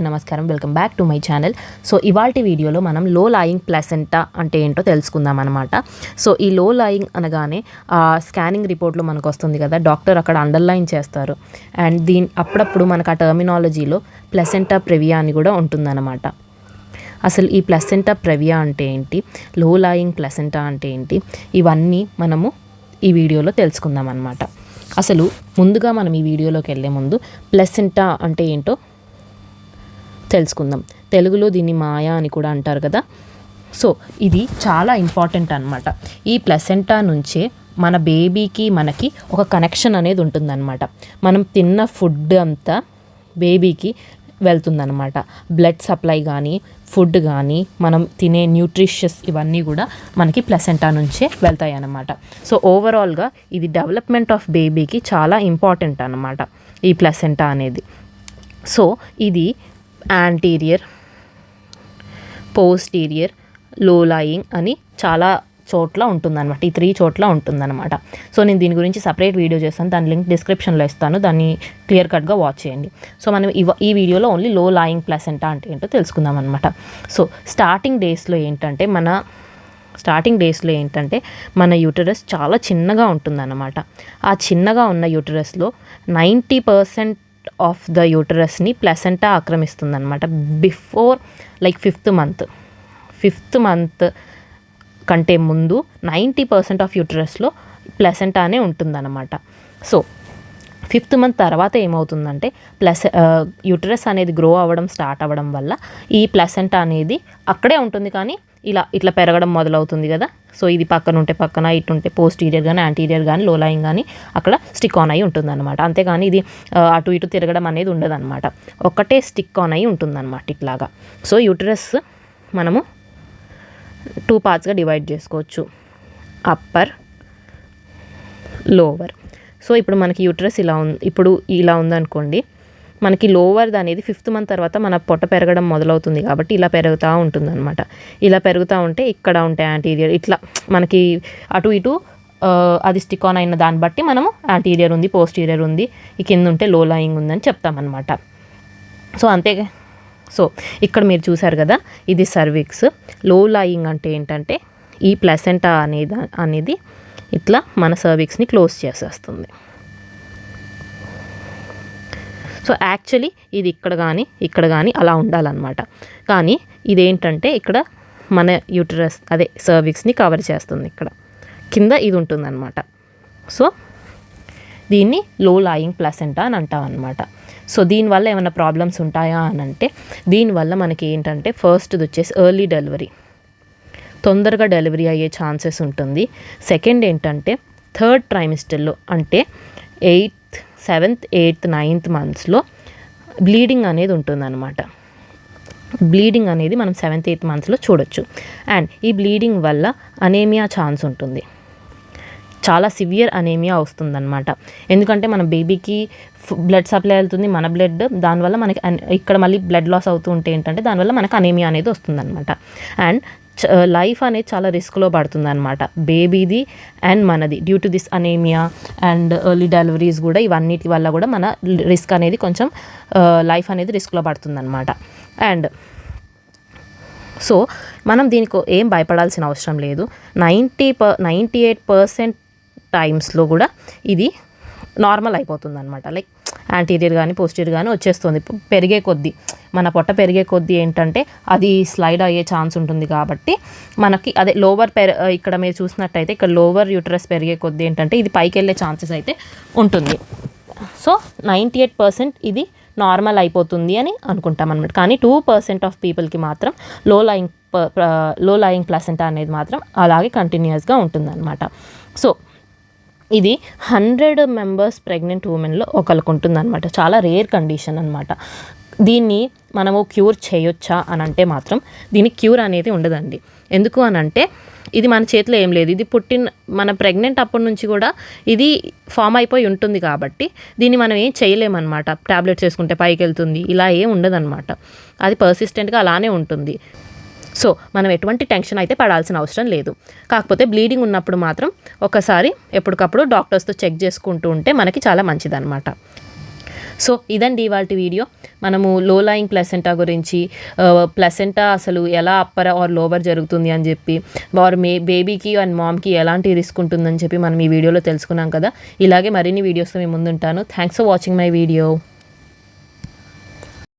నమస్కారం, welcome back to my channel. So ఇవాల్టి వీడియోలో మనం లో లాయింగ్ ప్లాసెంటా అంటే ఏంటో తెలుసుకుందాం అనమాట. సో ఈ లో లాయింగ్ అనగానే స్కానింగ్ రిపోర్ట్లో మనకు వస్తుంది కదా, డాక్టర్ అక్కడ అండర్లైన్ చేస్తారు. అండ్ అప్పుడప్పుడు మనకు ఆ టర్మినాలజీలో ప్లాసెంటా ప్రెవియా అని కూడా ఉంటుందన్నమాట. అసలు ఈ ప్లాసెంటా ప్రెవియా అంటే ఏంటి, లో లాయింగ్ ప్లాసెంటా అంటే ఏంటి, ఇవన్నీ మనము ఈ వీడియోలో తెలుసుకుందాం అనమాట. అసలు ముందుగా మనం ఈ వీడియోలోకి వెళ్ళే ముందు ప్లాసెంటా అంటే ఏంటో తెలుసుకుందాం. తెలుగులో దీన్ని మాయా అని కూడా అంటారు కదా. సో ఇది చాలా ఇంపార్టెంట్ అనమాట. ఈ ప్లాసెంటా నుంచే మన బేబీకి మనకి ఒక కనెక్షన్ అనేది ఉంటుందన్నమాట. మనం తిన్న ఫుడ్ అంతా బేబీకి వెళ్తుందన్నమాట. బ్లడ్ సప్లై కానీ, ఫుడ్ కానీ, మనం తినే న్యూట్రిషియస్ ఇవన్నీ కూడా మనకి ప్లాసెంటా నుంచే వెళ్తాయి అన్నమాట. సో ఓవరాల్గా ఇది డెవలప్మెంట్ ఆఫ్ బేబీకి చాలా ఇంపార్టెంట్ అన్నమాట ఈ ప్లాసెంటా అనేది. సో ఇది యాంటీరియర్, పోస్టీరియర్, లో లాయింగ్ అని చాలా చోట్ల ఉంటుందన్నమాట. ఈ 3 చోట్ల ఉంటుందన్నమాట. సో నేను దీని గురించి సపరేట్ వీడియో చేస్తాను, దాని లింక్ డిస్క్రిప్షన్లో ఇస్తాను, దాన్ని క్లియర్ కట్గా వాచ్ చేయండి. సో మనం ఈ వీడియోలో ఓన్లీ లో లాయింగ్ ప్లాసెంటా అంటే ఏంటో తెలుసుకుందాం అనమాట. సో స్టార్టింగ్ డేస్లో ఏంటంటే మన యూటరస్ చాలా చిన్నగా ఉంటుందన్నమాట. ఆ చిన్నగా ఉన్న యూటరస్లో 90% ఆఫ్ ద యూటరస్ని ప్లాసెంటా ఆక్రమిస్తుందన్నమాట. బిఫోర్ లైక్ ఫిఫ్త్ మంత్ కంటే ముందు 90% ఆఫ్ యూటరస్లో ప్లాసెంటానే ఉంటుందన్నమాట. సో 5th మంత్ తర్వాత ఏమవుతుందంటే యూటరస్ అనేది గ్రో అవ్వడం స్టార్ట్ అవ్వడం వల్ల ఈ ప్లాసెంటా అనేది అక్కడే ఉంటుంది, కానీ ఇట్లా పెరగడం మొదలవుతుంది కదా. సో ఇది పక్కన ఉంటే పక్కన, ఇటు ఉంటే పోస్టీరియర్ కానీ, యాంటీరియర్ కానీ, లో లాయింగ్ కానీ అక్కడ స్టిక్ ఆన్ అయ్యి ఉంటుందన్నమాట. అంతేగాని ఇది అటు ఇటు తిరగడం అనేది ఉండదన్నమాట. ఒక్కటే స్టిక్ ఆన్ అయ్యి ఉంటుందన్నమాట ఇట్లాగా. సో యూటరస్ మనము 2 పార్ట్స్గా డివైడ్ చేసుకోవచ్చు, అప్పర్, లోవర్. సో ఇప్పుడు మనకి యూటరస్ ఇలా ఉందనుకోండి. మనకి లోవర్ది అనేది 5th మంత్ తర్వాత మన పొట్ట పెరగడం మొదలవుతుంది కాబట్టి ఇలా పెరుగుతూ ఉంటుందన్నమాట. ఇలా పెరుగుతూ ఉంటే ఇక్కడ ఉంటే యాంటీరియర్, ఇట్లా మనకి అటు ఇటు అది స్టిక్ ఆన్ అయిన దాన్ని బట్టి మనము యాంటీరియర్ ఉంది, పోస్టీరియర్ ఉంది, ఈ కింద ఉంటే లో లాయింగ్ ఉందని చెప్తామన్నమాట. సో అంతే. సో ఇక్కడ మీరు చూసారు కదా, ఇది సర్విక్స్. లో లాయింగ్ అంటే ఏంటంటే ఈ ప్లాసెంటా అనేది ఇట్లా మన సర్విక్స్ని క్లోజ్ చేసేస్తుంది. సో యాక్చువల్లీ ఇది ఇక్కడ కానీ అలా ఉండాలన్నమాట. కానీ ఇదేంటంటే ఇక్కడ మన యూటరస్ సర్విక్స్ని కవర్ చేస్తుంది. ఇక్కడ కింద ఇది ఉంటుందన్నమాట. సో దీన్ని లో లాయింగ్ ప్లాసెంటా అని అంటాం అనమాట. సో దీనివల్ల ఏమైనా ప్రాబ్లమ్స్ ఉంటాయా అని అంటే, దీనివల్ల మనకి ఏంటంటే ఫస్ట్ది వచ్చేసి ఎర్లీ డెలివరీ, తొందరగా డెలివరీ అయ్యే ఛాన్సెస్ ఉంటుంది. సెకండ్ ఏంటంటే 3rd ట్రైమిస్టర్లో అంటే 8th, 7th, 8th, 9th మంత్స్లో బ్లీడింగ్ అనేది ఉంటుందన్నమాట. బ్లీడింగ్ అనేది మనం 7th, 8th మంత్స్లో చూడొచ్చు. అండ్ ఈ బ్లీడింగ్ వల్ల అనేమియా ఛాన్స్ ఉంటుంది. చాలా సివియర్ అనేమియా వస్తుందన్నమాట. ఎందుకంటే మన బేబీకి బ్లడ్ సప్లై వెళ్తుంది, మన బ్లడ్, దానివల్ల మనకి ఇక్కడ మళ్ళీ బ్లడ్ లాస్ అవుతూ ఉంటే ఏంటంటే దానివల్ల మనకు అనేమియా అనేది వస్తుందన్నమాట. అండ్ లైఫ్ అనేది చాలా రిస్క్లో పడుతుంది అనమాట, బేబీది అండ్ మనది. Due to this anaemia and early deliveries కూడా, ఇవన్నిటి వల్ల కూడా మన రిస్క్ అనేది కొంచెం లైఫ్ అనేది రిస్క్లో పడుతుంది అనమాట. అండ్ సో మనం దీనికి ఏం భయపడాల్సిన అవసరం లేదు. 98% టైమ్స్లో కూడా ఇది నార్మల్ అయిపోతుంది అనమాట. లైక్ యాంటీరియర్ కానీ, పోస్టీరియర్ కానీ వచ్చేస్తుంది. పెరిగే కొద్దీ, మన పొట్ట పెరిగే కొద్దీ ఏంటంటే అది స్లైడ్ అయ్యే ఛాన్స్ ఉంటుంది. కాబట్టి మనకి లోవర్ ఇక్కడ మీరు చూసినట్టయితే ఇక్కడ లోవర్ యూటరస్ పెరిగే కొద్దీ ఏంటంటే ఇది పైకి వెళ్ళే ఛాన్సెస్ అయితే ఉంటుంది. సో 98% ఇది నార్మల్ అయిపోతుంది అని అనుకుంటాం అనమాట. కానీ 2% ఆఫ్ పీపుల్కి మాత్రం లో లాయింగ్ ప్లాసెంటా అనేది మాత్రం అలాగే కంటిన్యూస్గా ఉంటుందన్నమాట. సో ఇది 100 మెంబర్స్ ప్రెగ్నెంట్ ఉమెన్లో ఒకరికి ఉంటుందన్నమాట. చాలా రేర్ కండిషన్ అనమాట. దీన్ని మనము క్యూర్ చేయొచ్చా అని అంటే మాత్రం దీనికి క్యూర్ అనేది ఉండదండి. ఎందుకు అని అంటే ఇది మన చేతిలో ఏం లేదు. ఇది మన ప్రెగ్నెంట్ అప్పటి నుంచి కూడా ఇది ఫామ్ అయిపోయి ఉంటుంది కాబట్టి దీన్ని మనం ఏం చేయలేమన్నమాట. టాబ్లెట్స్ వేసుకుంటే పైకి వెళ్తుంది, ఇలా ఏం ఉండదన్నమాట. అది పర్సిస్టెంట్గా అలానే ఉంటుంది. సో మనం ఎటువంటి టెన్షన్ అయితే పడాల్సిన అవసరం లేదు. కాకపోతే బ్లీడింగ్ ఉన్నప్పుడు మాత్రం ఒకసారి ఎప్పటికప్పుడు డాక్టర్స్తో చెక్ చేసుకుంటూ ఉంటే మనకి చాలా మంచిదన్నమాట. సో ఇదండి ఇవాళ వీడియో. మనము లో లయింగ్ ప్లసెంటా గురించి, ప్లసెంటా అసలు ఎలా అప్పర్ ఆర్ లోవర్ జరుగుతుంది అని చెప్పి, వారు బేబీకి అండ్ మామ్కి ఎలాంటి రిస్క్ ఉంటుందని చెప్పి మనం ఈ వీడియోలో తెలుసుకున్నాం కదా. ఇలాగే మరిన్ని వీడియోస్తో మేము ముందుంటాను. Thanks for watching my video.